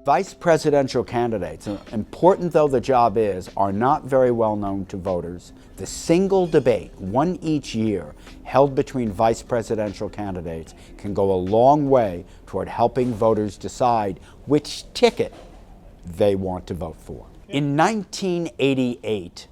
Vice presidential candidates, important though the job is, are not very well known to voters. The single debate, one each year, held between vice presidential candidates can go a long way toward helping voters decide which ticket they want to vote for. In 1988,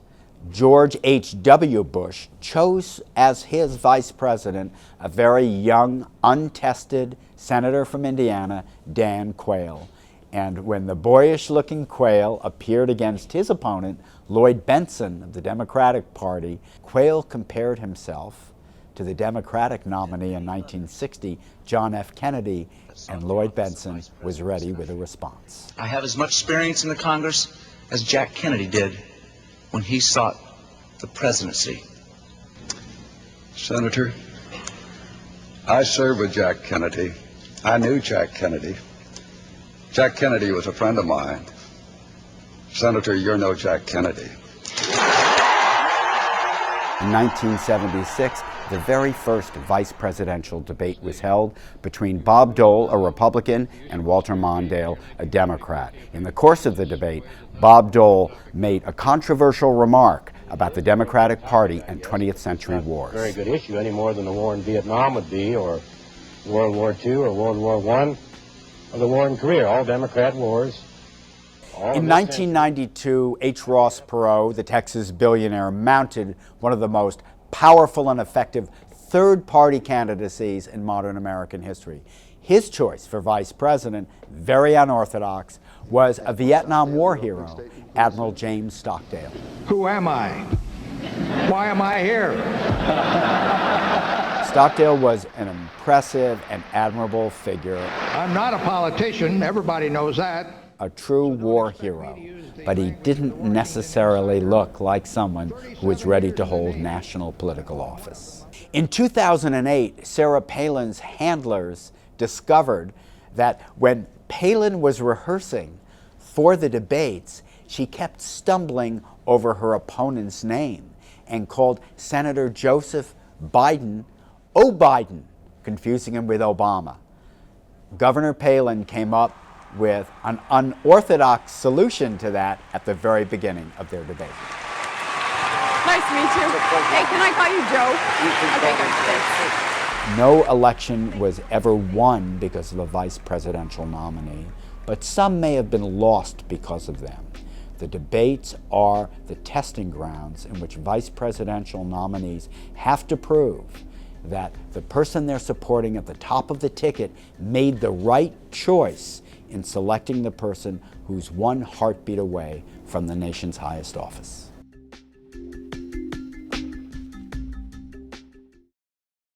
George H.W. Bush chose as his vice president a very young, untested senator from Indiana, Dan Quayle. And when the boyish-looking Quayle appeared against his opponent, Lloyd Bentsen of the Democratic Party, Quayle compared himself to the Democratic nominee in 1960, John F. Kennedy, and Lloyd Bentsen was ready with a response. I have as much experience in the Congress as Jack Kennedy did when he sought the presidency. Senator, I served with Jack Kennedy. I knew Jack Kennedy. Jack Kennedy was a friend of mine. Senator, you're no Jack Kennedy. In 1976, the very first vice presidential debate was held between Bob Dole, a Republican, and Walter Mondale, a Democrat. In the course of the debate, Bob Dole made a controversial remark about the Democratic Party and 20th century wars. Very good issue, any more than the war in Vietnam would be, or World War II, or World War I, or the war in Korea, all Democrat wars. In 1992, H. Ross Perot, the Texas billionaire, mounted one of the most powerful and effective third-party candidacies in modern American history. His choice for vice president, very unorthodox, was a Vietnam War hero, Admiral James Stockdale. Who am I? Why am I here? Stockdale was an impressive and admirable figure. I'm not a politician, everybody knows that. A true war hero, but he didn't necessarily look like someone who was ready to hold national political office. In 2008, Sarah Palin's handlers discovered that when Palin was rehearsing for the debates, she kept stumbling over her opponent's name and called Senator Joseph Biden, "Oh Biden," confusing him with Obama. Governor Palin came up with an unorthodox solution to that at the very beginning of their debate. Nice to meet you. Hey, can I call you Joe? Okay, good. Thanks. No election was ever won because of a vice presidential nominee, but some may have been lost because of them. The debates are the testing grounds in which vice presidential nominees have to prove that the person they're supporting at the top of the ticket made the right choice in selecting the person who's one heartbeat away from the nation's highest office.